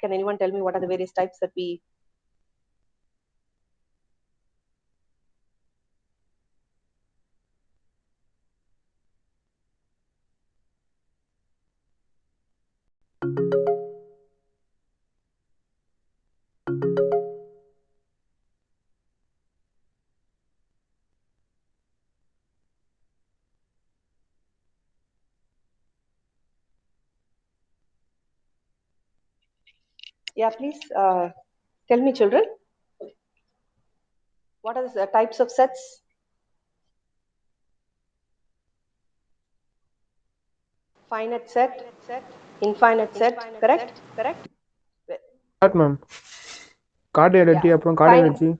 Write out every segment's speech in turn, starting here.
Can anyone tell me what are the various types that we... Yeah, please tell me, children. What are the types of sets? Finite set, infinite set, correct? That ma'am. Cardinality Yeah, upon fine. cardinality.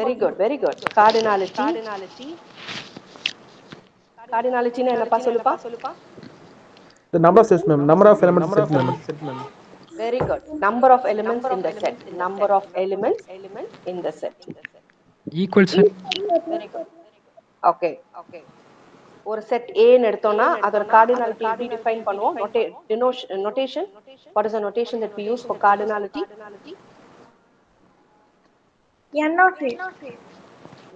Very good, very good. Cardinality. Cardinality na enna சொல்லுப்பா? The number of sets, ma'am. Number of elements set, ma'am. Very good. Number of elements in the set. Number of elements in the set. Equal set. Very good. Okay. ஒரு set A ன்னு எடுத்தோம்னா அதோட cardinality எப்படி define பண்ணுவோம்? Notation. What is the notation that we use for cardinality? N of A.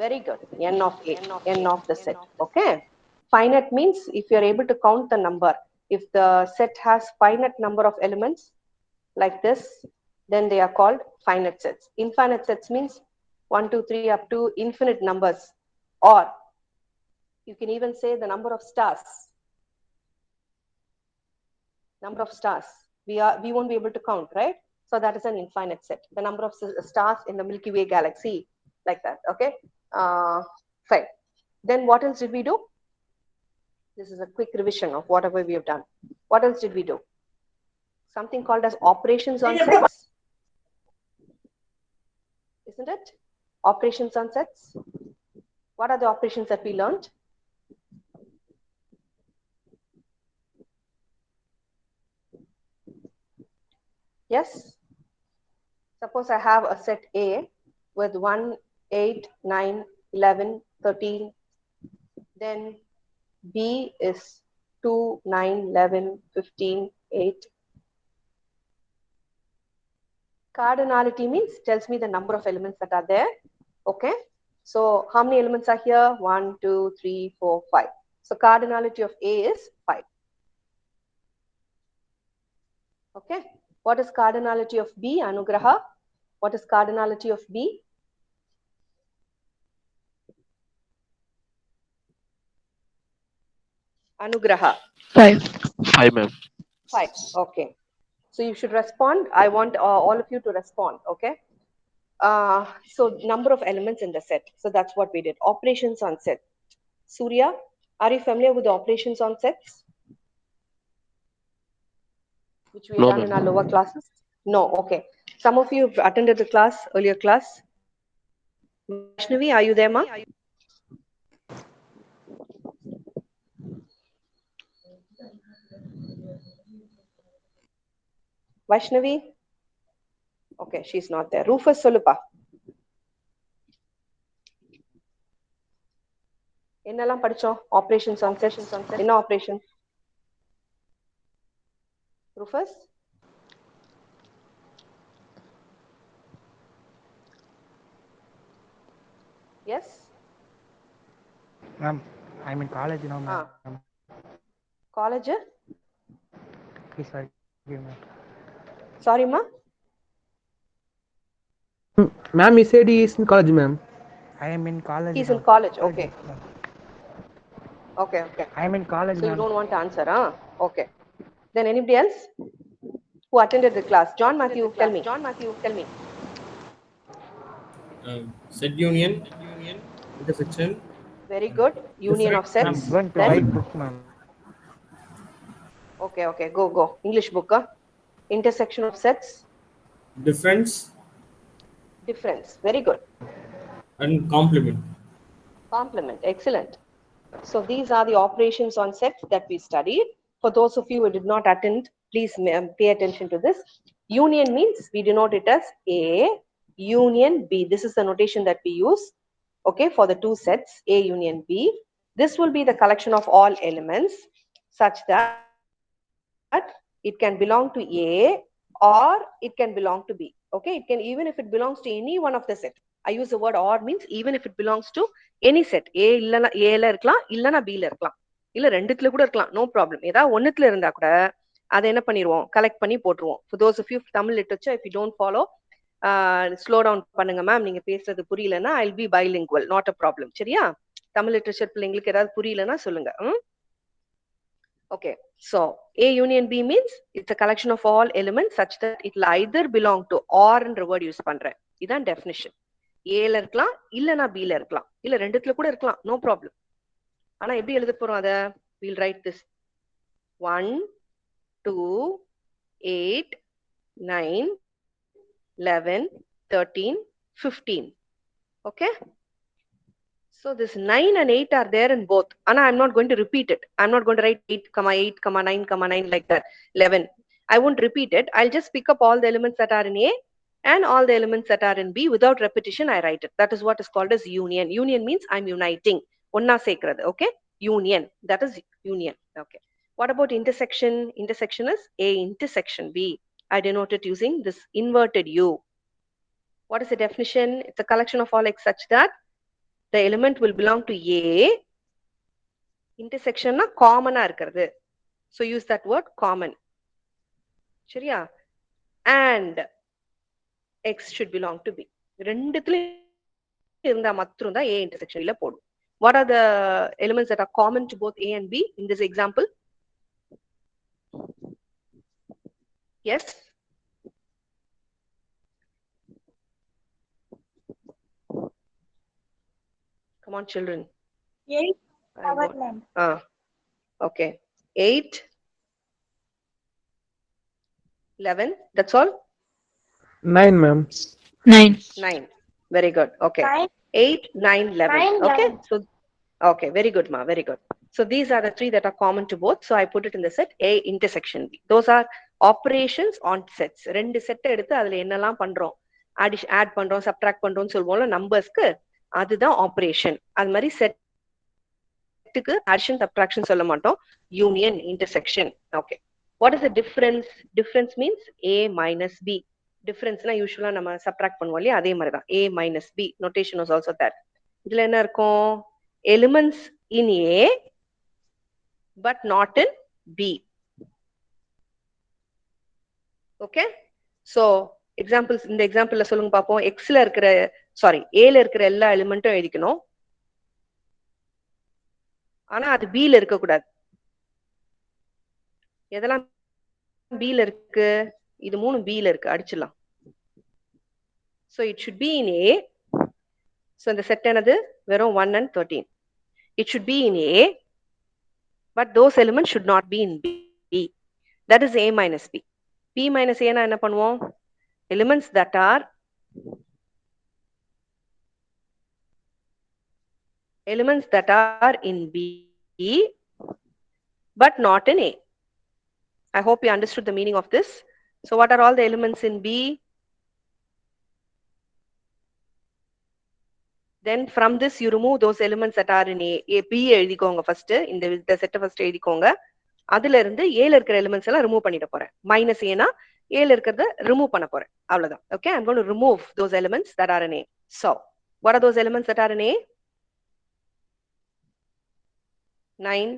Very good. N of A. N of the set. Okay. Finite means if you are able to count the number. If the set has finite number of elements like this, then they are called finite sets. Infinite sets means 1, 2, 3 up to infinite numbers. Or you can even say the number of stars. Number of stars. We won't be able to count, right? So that is an infinite set. The number of stars in the Milky Way galaxy, like that. Okay. Fine. Then what else did we do? This is a quick revision of whatever we have done. What else did we do? Something called as operations on sets. Isn't it? Operations on sets. What are the operations that we learned? Yes. Suppose I have a set A with 1, 8, 9, 11, 13. Then B is 2, 9, 11, 15, 8. Cardinality means tells me the number of elements that are there. Okay. So how many elements are here? 1, 2, 3, 4, 5. So cardinality of A is 5. Okay. What is cardinality of B, Anugraha? What is cardinality of B? Anugraha. 5. 5, ma'am. 5. Okay. So you should respond. I want all of you to respond. Okay. So number of elements in the set. So that's what we did. Operations on set. Surya, are you familiar with the operations on sets? Which we have No, done in ma'am. our lower classes? No. Okay. Some of you have attended the class, earlier class. Vaishnavi, are you there, ma? Vaishnavi? Okay, she's not there. Rufus Solupa. என்னெல்லாம் படிச்சோம்? Operations on sets. என்ன operation? Rufus? Yes? Ma'am, I'm in college now, ma'am. College? Please forgive me. Sorry, ma? Ma'am, he said he is in college, ma'am. I am in college. He's now. in college. Okay. Okay. I am in college, So you ma'am. don't want to answer, huh? Okay. Then anybody else who attended the class? John Matthew, tell me. Set union, intersection. Very good. Union of I'm sets. going to Then? write book, ma'am. Okay. Go. English book, huh? Intersection of sets. Difference Very good. and complement. Complement. Excellent. So these are the operations on sets that we studied. For those of you who did not attend, please pay attention to this. Union means we denote it as A, union B. This is the notation that we use, okay, for the two sets, A union B. This will be the collection of all elements such that it can belong to A or it can belong to B. Okay, it can, even if it belongs to any one of the set. I use the word or means even if it belongs to any set. A இல்லனா A ல இருக்கலாம், இல்லனா B ல இருக்கலாம், இல்ல ரெண்டுத்துல கூட இருக்கலாம், no problem. ஏதாவது ஒண்ணுத்துல இருந்தா கூட அதை என்ன பண்ணிடுவோம், கலெக்ட் பண்ணி போட்டுருவோம். For those of you Tamil literature, if you don't follow, slow down பண்ணுங்க மேம், நீங்க பேசுறது புரியலன்னா I'll be bilingual, not a problem. சரியா? தமிழ் லிட்டரேச்சர் பிள்ளைங்களுக்கு ஏதாவது புரியலன்னா சொல்லுங்க. Okay, so A union B means it's a collection of all elements such that it will either belong to or என்ற word யூஸ் பண்றேன். இதான் definition. A ல இருக்கலாம், இல்லனா B ல இருக்கலாம், இல்ல ரெண்டுத்துல கூட இருக்கலாம், no problem. ஆனா எப்படி எழுத போறோம் அத? We'll write this 1 2 8 9 11 13 15. Okay, so this 9 and 8 are there in both. Anna, I'm not going to repeat it. I'm not going to write 8, 8, 9, 9 like that. 11. I won't repeat it. I'll just pick up all the elements that are in A and all the elements that are in B. Without repetition, I write it. That is what is called as union. Union means I'm uniting. Onna sekradhu. Okay? Union. That is union. Okay. What about intersection? Intersection is A intersection B. I denote it using this inverted U. What is the definition? It's a collection of all X such that the element will belong to A. Intersection na common ah irukkiradhu. So use that word common. சரியா? And X should belong to B. ரெண்டுத்துல இருந்தா மட்டும் தான் A intersection ல போடும். What are the elements that are common to both A and B in this example? Yes. Come on, children. 8 I power want- 9. Okay. 8, 11. That's all? 9, ma'am. 9. 9. Very good. Okay. 9, 8, 9, 11. 9, Okay. 11. So, okay. Very good, ma. Very good. So these are the three that are common to both. So I put it in the set A intersection B. Those are operations on sets. ரெண்டு set எடுத்து அதுல என்னெல்லாம் பண்றோம், add பண்றோம், subtract பண்றோம்னு சொல்லுவோம்ல நம்பர்ஸ்க்கு, அதுதான் operation. அது மாதிரி செட்டுக்கு அடிஷன் சப்ட்ராக்ஷன் சொல்ல மாட்டோம், union intersection. Okay. What is the difference? Difference means A minus B. டிஃபரன்ஸ்னா யூஸ்வலா நம்ம சப்ட்ராக்ட் பண்ணுவோம் இல்லையா, அதே மாதிரி தான். A minus B notation was also that. இதுல என்ன இருக்கும்? Elements in A but not in B. Okay, so examples, இந்த எக்ஸாம்பிள்ல சொல்லுங்க பாப்போம். X ல இருக்கிற A ல இருக்கிற எல்லா எலிமெண்ட்டும் எழுதிக்கணும், ஆனா அது B ல இருக்க கூடாது. எதெல்லாம் B ல இருக்கு? இது மூணு B ல இருக்கு, அடிச்சிடலாம். So it should be in A. So இந்த செட் என்னது? வெறும் 1 and 13. It should be in A, but those elements should not be in B. That is A minus B. P minus A na enna பண்ணுவோம்? Elements that are in B but not in A. I hope you understood the meaning of this. So what are all the elements in B? Then from this you remove those elements that are in A. B எழுதிக்கோங்க first. இந்த set first எழுதிக்கோங்க. அதுல இருந்து A ல இருக்கிற elements எல்லாம் remove பண்ணிட போறேன். மைனஸ் ஏனா A ல இருக்கிறத ரிமூவ் பண்ண போறேன், அவ்வளவுதான். Okay, I'm going to remove those elements that are in A. So what are those elements that are in A? 9,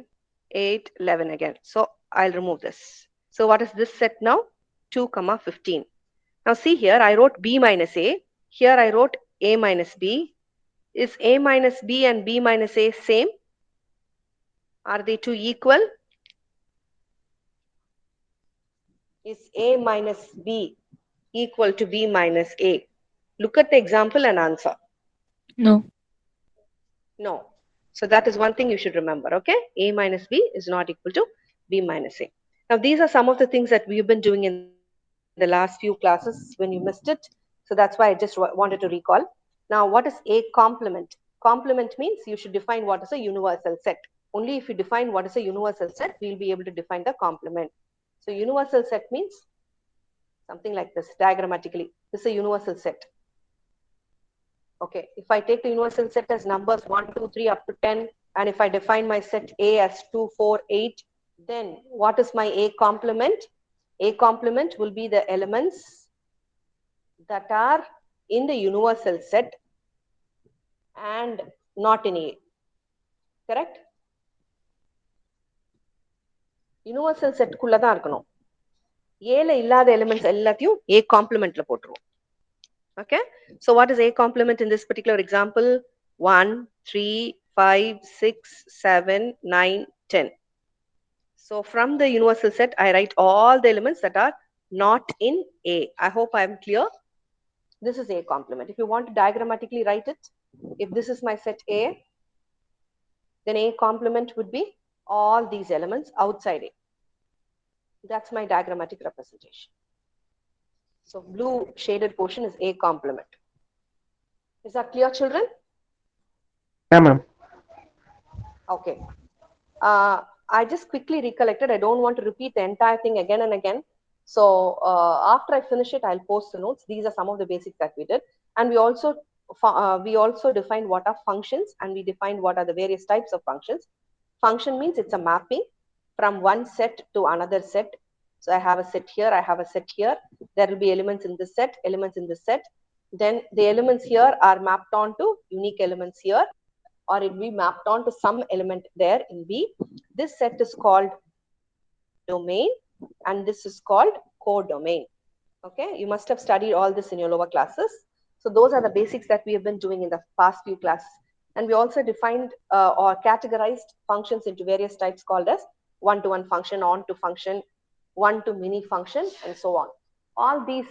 8, 11 again. So I'll remove this. So what is this set now? 2, 15. Now see here, I wrote B minus A. Here I wrote A minus B. Is A minus B and B minus A same? Are they two equal? Is A minus B equal to B minus A? Look at the example and answer. No. No. So that is one thing you should remember, okay? A minus B is not equal to B minus A. Now these are some of the things that we've been doing in the last few classes when you missed it. So that's why I just wanted to recall. Now what is A complement? Complement means you should define what is a universal set. Only if you define what is a universal set, we'll be able to define the complement. So universal set means something like this diagrammatically. This is a universal set. Okay, if I take the universal set as numbers 1, 2, 3 up to 10, and if I define my set A as 2, 4, 8, then what is my A complement? A complement will be the elements that are in the universal set and not in A. Correct? Universal set குள்ள தான் இருக்கணும். A ல இல்லாத elements எல்லாத்தையும் A complementல போட்டுருவோம். Okay? So what is A complement in this particular example? 1, 3, 5, 6, 7, 9, 10. So from the universal set, I write all the elements that are not in A. I hope I am clear. This is A complement. If you want to diagrammatically write it, if this is my set A, then A complement would be all these elements outside A. That's my diagrammatic representation. So blue shaded portion is A complement. Is that clear, children? Yeah, ma'am. Okay. I just quickly recollected. I don't want to repeat the entire thing again and again. So after I finish it, I'll post the notes. These are some of the basics that we did. And we also defined what are functions, and we defined what are the various types of functions. Function means it's a mapping from one set to another set. So I have a set here, I have a set here. There will be elements in this set, elements in this set. Then the elements here are mapped onto unique elements here, or it will be mapped onto some element there in B. This set is called domain, and this is called codomain. Okay, you must have studied all this in your lower classes. So those are the basics that we have been doing in the past few classes. And we also defined or categorized functions into various types called as one-to-one function, on-to function, one-to-many function, and so on. All these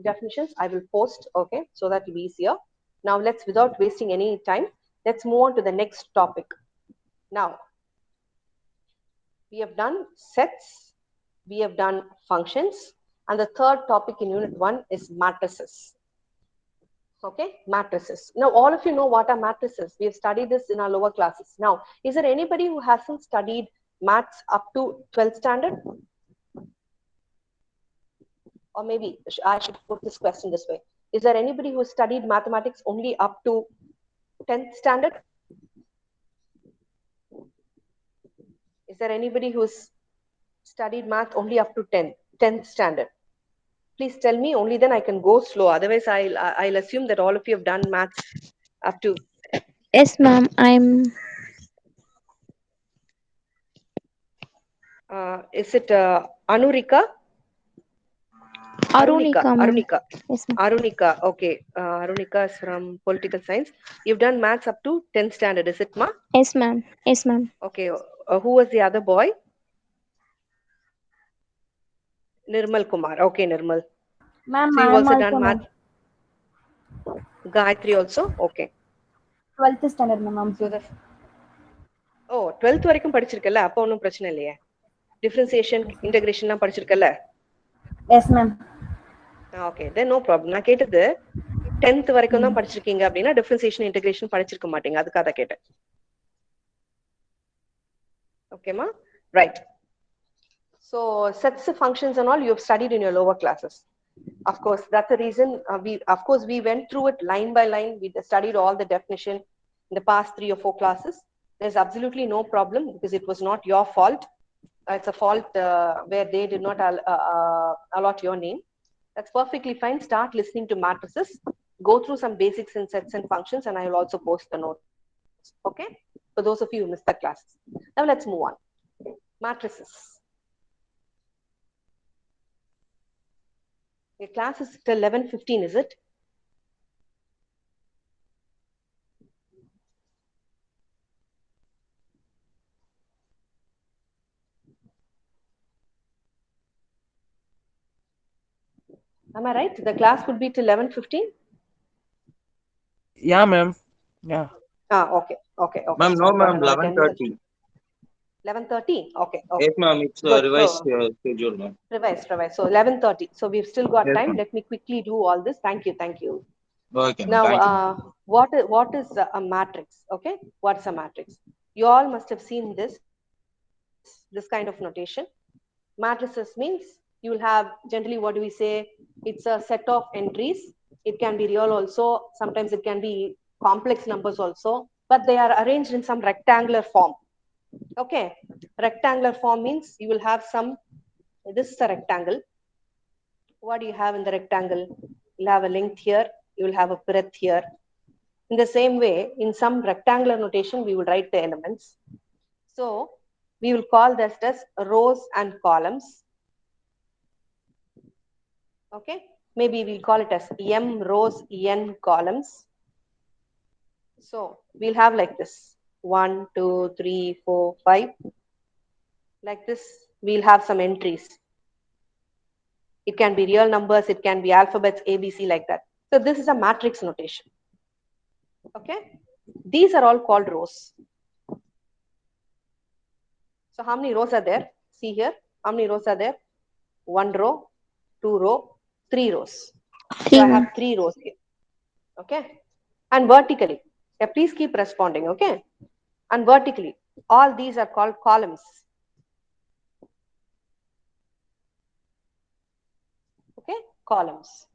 definitions I will post, okay, so that will be easier. Now let's, without wasting any time, let's move on to the next topic. Now, we have done sets, we have done functions, and the third topic in unit 1 is matrices. Okay, matrices. Now, all of you know what are matrices. We have studied this in our lower classes. Now, is there anybody who hasn't studied maths up to 12th standard? Or maybe I should put this question this way. Is there anybody who studied mathematics only up to 10th standard? Is there anybody who's studied math only up to 10th standard? Please tell me, only then I can go slow. Otherwise, I'll assume that all of you have done maths up to. Yes, ma'am. Is it Anurika? Arunika, ma'am. Arunika. Yes, ma'am. Arunika. Okay. Arunika is from political science. You've done maths up to 10th standard, is it, ma? Yes, ma'am. Yes, ma'am. Okay. Who was the other boy? Nirmal Kumar. Okay, Nirmal. Ma'am, So you've I am also also done math. Gayatri also? Okay. 12th standard, ma'am. So the 12th வரைக்கும் படிச்சிருக்கல, அப்ப ஒண்ணும் பிரச்சனை இல்லையே. Differentiation, integration எல்லாம் படிச்சிருக்கல? Yes, ma'am. Okay, then no problem. நான் கேட்டது 10th வரைக்கும் தான் படிச்சிருக்கீங்க அப்படின்னா differentiation, integration படிச்சிருக்க மாட்டீங்க. அதுக்காக தான் கேட்டேன். Okay, ma? Right. So sets of functions and all you have studied in your lower classes. Of course, that's the reason we went through it line by line. We studied all the definition in the past 3 or 4 classes. There's absolutely no problem because it was not your fault. It's a fault where they did not allot your name. That's perfectly fine. Start listening to matrices. Go through some basics in sets and functions, and I will also post the notes. Okay? For those of you who missed the classes. Now let's move on. Matrices. Your class is till 11:15, is it? Am I right? The class would be till 11:15? Yeah, ma'am. Yeah. Okay. Ma'am, no, ma'am, 11:30. 11:30? Okay. Yes, ma'am, it's Good. revised schedule, ma'am. Revised. So 11:30. So we've still got Yes, time. ma'am. Let me quickly do all this. Thank you. Okay, ma'am. Now, Thank you. what is a matrix? Okay, what's a matrix? You all must have seen this kind of notation. Matrices means you will have generally, what do we say? It's a set of entries. It can be real also. Sometimes it can be complex numbers also, but they are arranged in some rectangular form. Okay, rectangular form means you will have some This is a rectangle. What do you have in the rectangle? You'll have a length here, you will have a breadth here. In the same way, in some rectangular notation, we will write the elements. So we will call this as rows and columns. Okay, maybe we'll call it as m rows, n columns. So we'll have like this 1, 2, 3, 4, 5. Like this, we'll have some entries. It can be real numbers, it can be alphabets, ABC, like that. So this is a matrix notation. Okay, these are all called rows. So how many rows are there? See here, how many rows are there? 1 row, 2 row, 3 rows. So I have 3 rows here. Okay, and vertically, yeah, please keep responding. Okay, and vertically, all these are called columns. Okay, columns.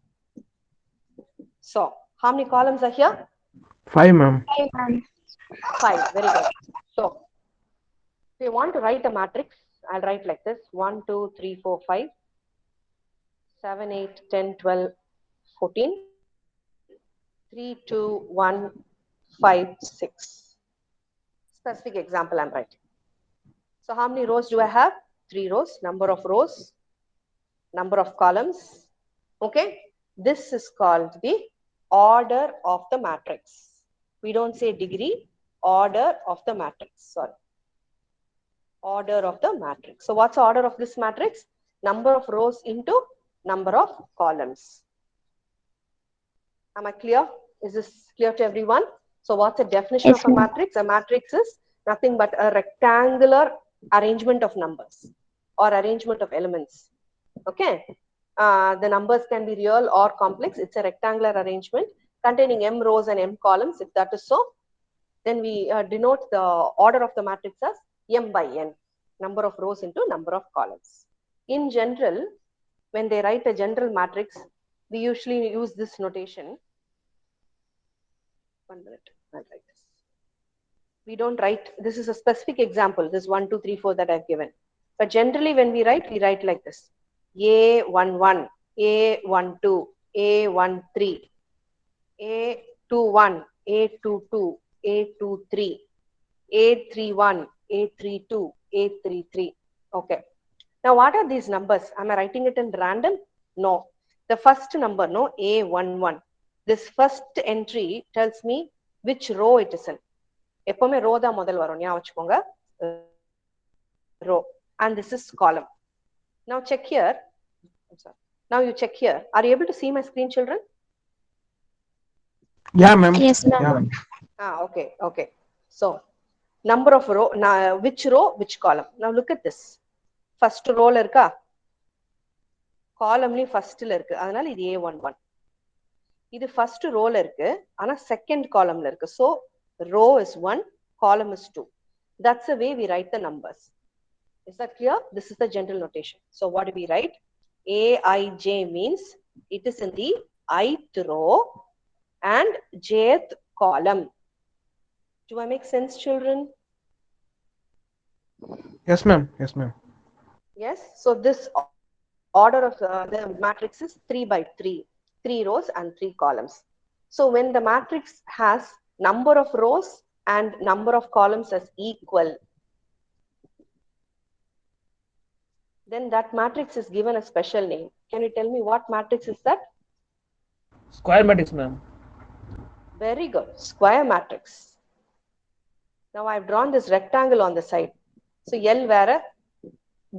So how many columns are here? 5, ma'am. 5. Very good. So if you want to write a matrix, I'll write like this: 1, 2, 3, 4, 5, 7, 8, 10, 12, 14, 3, 2, 1, 5, 6. Specific example I'm writing. So how many rows do I have? 3 rows. Number of rows, number of columns. Okay, this is called the order of the matrix. We don't say degree, order of the matrix. Sorry, order of the matrix. So what's the order of this matrix? Number of rows into number of columns. Am I clear? Is this clear to everyone? So what's the definition Yes, of a matrix? A matrix is nothing but a rectangular arrangement of numbers or arrangement of elements. Okay, the numbers can be real or complex. It's a rectangular arrangement containing m rows and m columns. If that is so, then we denote the order of the matrix as m by n, number of rows into number of columns. In general, when they write a general matrix, we usually use this notation. 1 minute, I'll write this. We don't write, this is a specific example, this 1, 2, 3, 4 that I've given. But generally when we write like this: A11, A12, A13, A21, A22, A23, A31, A32, A33. Okay. Now what are these numbers? Am I writing it in random? No. The first number, no, A11. This first entry tells me which row it is in. எப்பவுமே row தான் முதல் வரும், ஞாபகம் வச்சுக்கோங்க. Row. And this is column. Now check here. I'm sorry. Now you check here. Are you able to see my screen, children? Yeah, ma'am. Yes, ma'am. Yeah. Okay, okay. So number of row, which row, which column. Now look at this. First row la irka, column li first la irukku, adanal idu A11. Idu first row la irukku, ana second column la irukku. So row is 1, column is 2. That's the way we write the numbers. Is that clear? This is the general notation. So what do we write? Aij means it is in the ith row and jth column. Do I make sense, children? Yes, ma'am. Yes, ma'am. Yes. So this order of the matrix is 3 by 3, 3 rows and 3 columns. So when the matrix has number of rows and number of columns as equal, then that matrix is given a special name. Can you tell me what matrix is that? Square matrix, ma'am. Very good. Square matrix. Now I've drawn this rectangle on the side. So L where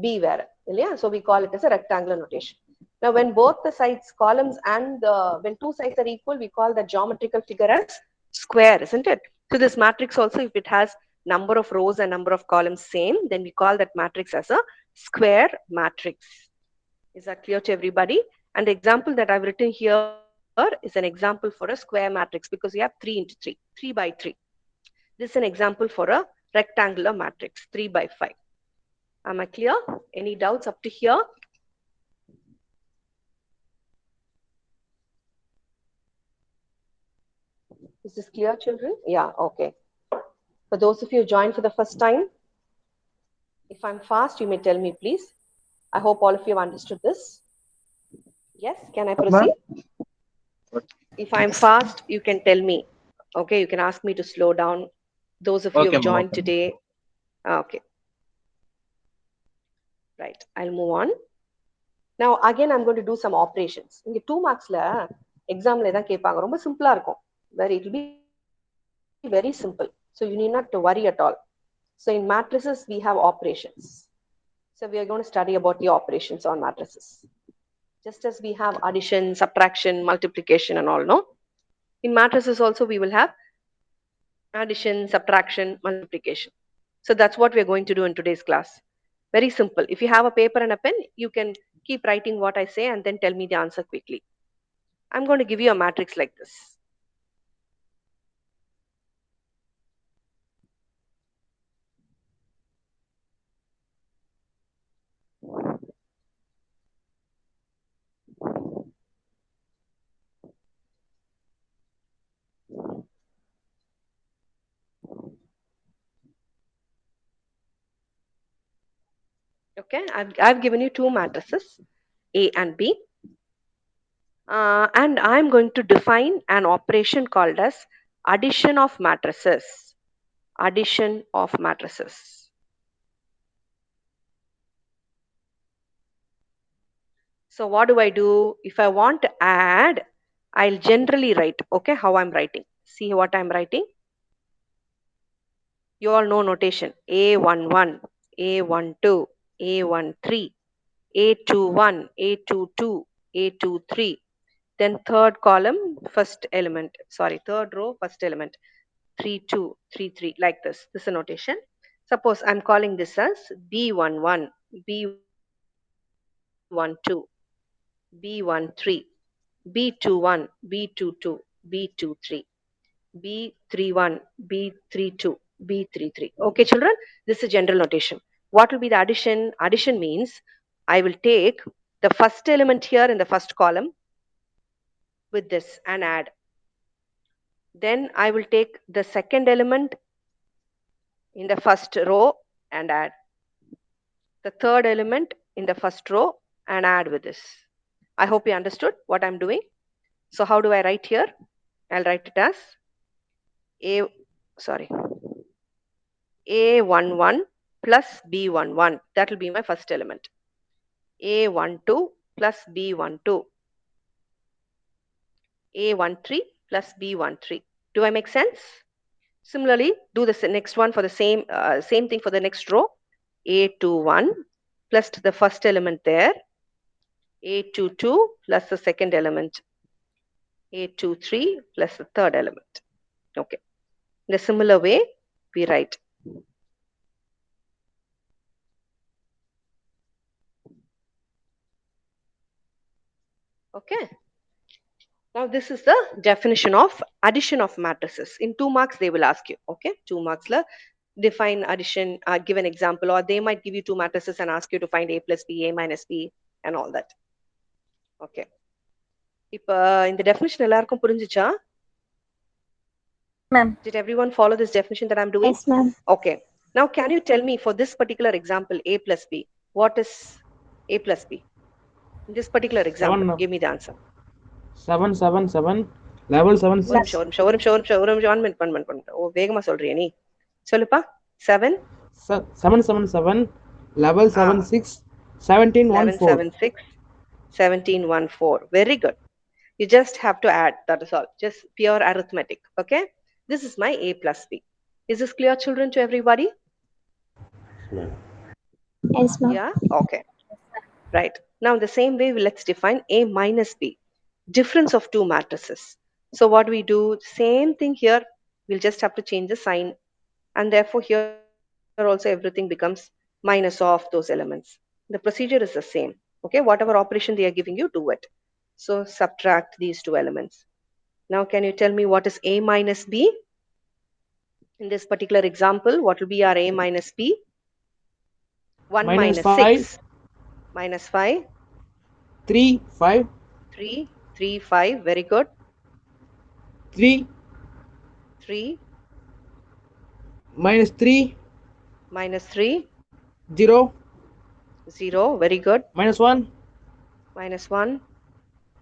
B where. Yeah? So we call it as a rectangular notation. Now when both the sides, columns and when two sides are equal, we call the geometrical figure as square, isn't it? So this matrix also, if it has number of rows and number of columns same, then we call that matrix as a square matrix. Is that clear to everybody? And the example that I've written here is an example for a square matrix because we have 3 into 3, 3 by 3. This is an example for a rectangular matrix, 3 by 5. Am I clear? Any doubts up to here? Is this clear, children? Yeah, okay. For those of you who joined for the first time, if I'm fast, you may tell me, please. I hope all of you have understood this. Yes, can I Ma'am? proceed? If I'm fast, you can tell me. Okay, you can ask me to slow down. Those of you who Okay, have ma'am. joined Okay, ma'am. today. Okay. Right, I'll move on. Now, again, I'm going to do some operations. In the 2 marks, exam le dhaan kepanga. Romba simple irukum. Where it will be very simple. So you need not to worry at all. So in matrices, we have operations. So we are going to study about the operations on matrices. Just as we have addition, subtraction, multiplication and all, no? In matrices also, we will have addition, subtraction, multiplication. So that's what we're going to do in today's class. Very simple. If you have a paper and a pen, you can keep writing what I say and then tell me the answer quickly. I'm going to give you a matrix like this. Okay, I've given you two matrices, A and B. And I'm going to define an operation called as addition of matrices. Addition of matrices. So what do I do? If I want to add, I'll generally write, okay, how I'm writing. See what I'm writing? You all know notation. A11, A12, A13, A21, A22, A23. Then third column, first element. Sorry, third row, first element. 3, 2, 3, 3, like this. This is a notation. Suppose I'm calling this as B11, B12, B13, B21, B22, B23, B31, B32, B33. Okay, children, this is general notation. What will be the addition? Addition means I will take the first element here in the first column with this and add. Then I will take the second element in the first row and add. The third element in the first row and add with this. I hope you understood what I'm doing. So how do I write here? I'll write it as A11 plus B11. That will be my first element. A12 plus B12. A13 plus B13. Do I make sense? Similarly, do the next one for the same thing for the next row. A21 plus the first element there. A22 plus the second element. A23 plus the third element. Okay. In a similar way, we write. Okay. Now this is the definition of addition of matrices. In 2 marks, they will ask you. Okay. 2 marks la define addition, give an example, or they might give you 2 matrices and ask you to find A plus B, A minus B, and all that. Okay. இப்போ இந்த definition எல்லாருக்கும் புரிஞ்சுச்சா? Ma'am. Did everyone follow this definition that I'm doing? Yes, ma'am. Okay. Now, can you tell me for this particular example, A plus B, what is A plus B? In this particular example, Seven. give me the answer. 7, 7, 7. Level 7, ஒரு 6. நிமிஷம் one minute. ஓ வேகமா சொல்றியா நீ? சொல்லுப்பா. 7 7, 7, 7. Level 7, 6. 17, 1, 4. 11, 7, 6, 17, 1, 4. Very good. You just have to add, that is all. Just pure arithmetic. Okay. This is my A plus B. Is this clear, children, to everybody? Yes, ma'am. Yeah. Okay. Right. Now, the same way, let's define A minus B. Difference of two matrices. So what we do, same thing here. We'll just have to change the sign. And therefore, here also everything becomes minus of those elements. The procedure is the same. Okay. Whatever operation they are giving you, do it. So subtract these two elements. Now, can you tell me what is A minus B? In this particular example, what will be our A minus B? 1 minus 6. Minus 5. 3, 5. 3, 3, 5. Very good. 3. 3. Minus 3. Minus 3. 0. 0. Very good. -1, -1,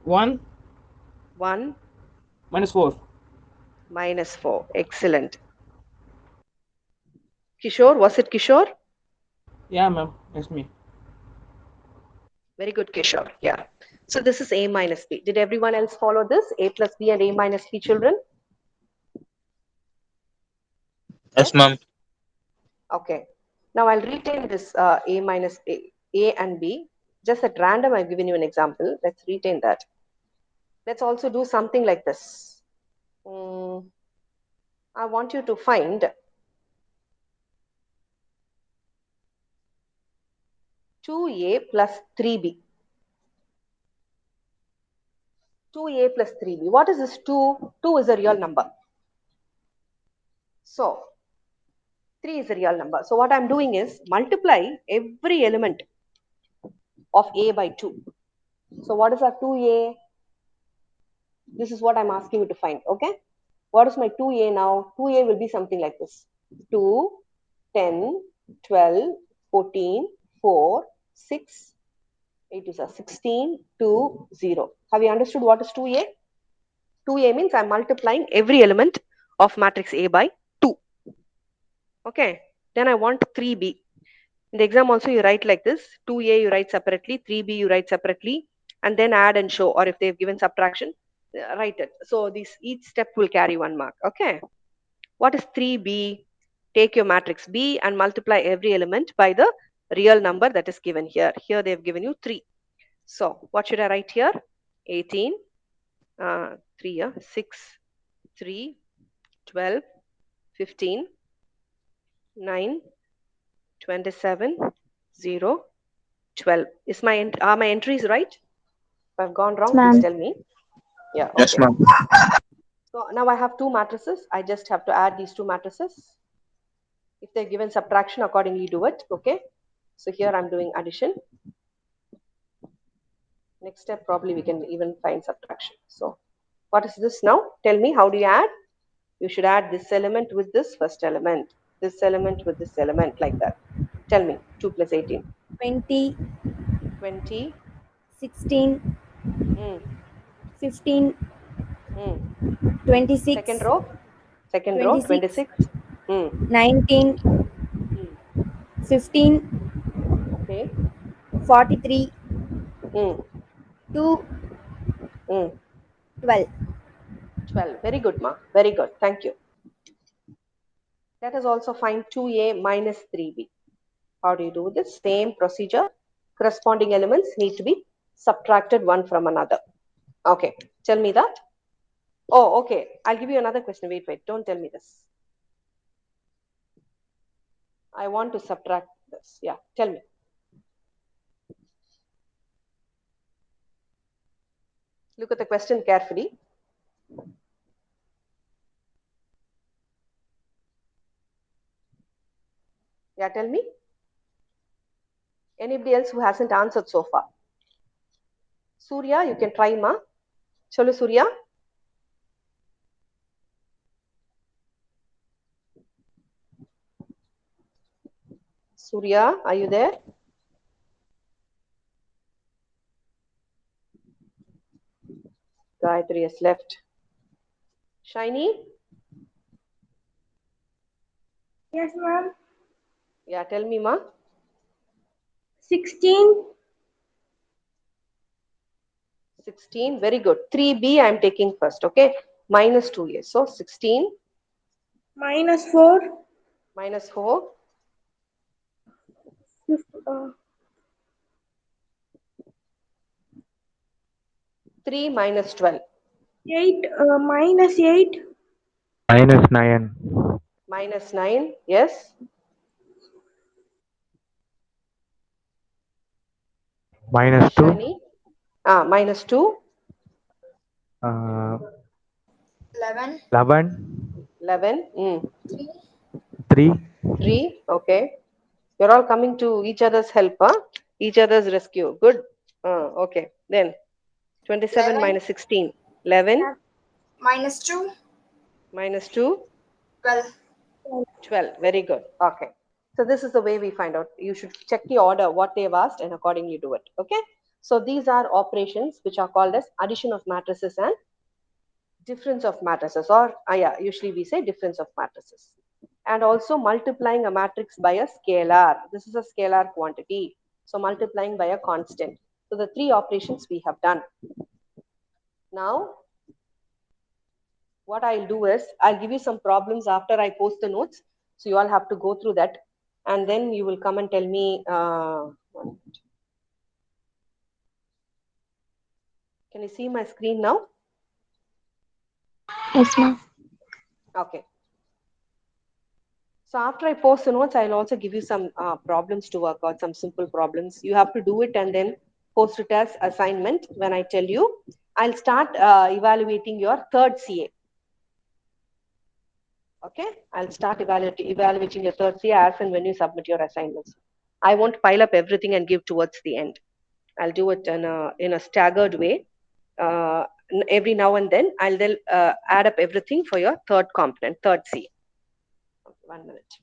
1, 1, -4. -4. Excellent. Kishore, was it Kishore? Yeah, ma'am. It's me. Very good, Kishore. Yeah. So this is A minus B. Did everyone else follow this? A plus B and A minus B, children? Yes, ma'am. Okay. Now I'll retain this A minus A and B. Just at random, I've given you an example. Let's retain that. Let's also do something like this. I want you to find 2A plus 3B. 2A plus 3B. What is this 2? 2 is a real number. So 3 is a real number. So what I'm doing is multiply every element of A by 2. So what is our 2A? This is what I'm asking you to find. Okay. What is my 2A now? 2A will be something like this. 2, 10, 12, 14, 4, 6, 8 is 16, 2, 0. Have you understood what is 2A? 2A means I'm multiplying every element of matrix A by 2. Okay. Then I want 3B. In the exam also you write like this. 2A you write separately, 3B you write separately, and then add and show, or if they've given subtraction, write it. So each step will carry 1 mark. Okay. What is 3B? Take your matrix B and multiply every element by the real number that is given here. Here they've given you 3. So what should I write here? 18, 3, 6, 3, 12, 15, 9, 27, 0, 12. Are my entries right? If I've gone wrong, ma'am. please tell me. Yeah. Okay. Yes, ma'am. So now I have 2 matrices. I just have to add these 2 matrices. If they're given subtraction, accordingly do it. Okay. So here I'm doing addition. Next step, probably we can even find subtraction. So what is this now? Tell me, how do you add? You should add this element with this first element, this element with this element, like that. Tell me, 2 plus 18. 20, 20. 16, Mm, 15, mm. 26, Second row. Second row, 26. 19, Mm. 15, Okay. 43, Mm, 2, mm. 12. 12. Very good, ma. Very good. Thank you. Let us also find 2A minus 3B. How do you do this? Same procedure. Corresponding elements need to be subtracted one from another. Okay. Tell me that. Oh, okay. I'll give you another question. Wait. Don't tell me this. I want to subtract this. Yeah. Tell me. Look at the question carefully. Yeah, tell me. Anybody else who hasn't answered so far? Surya, you can try, ma. Chalo, Surya. Surya, are you there? Gayatri has left. Shiny? Yes, ma'am. Yeah, tell me, ma. 16. 16. Very good. 3B I am taking first. Okay. Minus 2A. So 16. Minus 4. Minus 4. 3 minus 12. 8. Minus 8. -9. Minus 9. Yes. -2. Shani? Minus 2. 11. 11. 3. 3. Okay. You're all coming to each other's help, huh? Each other's rescue. Good. Okay. Then 27 11. minus 16. 11. Minus 2. Minus 2. 12. 12. Very good. Okay. So this is the way we find out. You should check the order, what they've asked, and accordingly do it. Okay. So these are operations which are called as addition of matrices and difference of matrices, or yeah, usually we say difference of matrices. And also multiplying a matrix by a scalar. This is a scalar quantity. So multiplying by a constant. So the three operations we have done. Now, what I'll do is, I'll give you some problems after I post the notes. So you all have to go through that. And then you will come and tell me. Can you see my screen now? Yes, ma'am. Okay. So after I post the notes, I'll also give you some problems to work out, some simple problems. You have to do it and then post it as assignment. When I tell you, I'll start evaluating your third CA. Okay, I'll start evaluating your third CA as and when you submit your assignments. I won't pile up everything and give towards the end. I'll do it in a staggered way. Every now and then, I'll add up everything for your third component, third CA. Okay, 1 minute.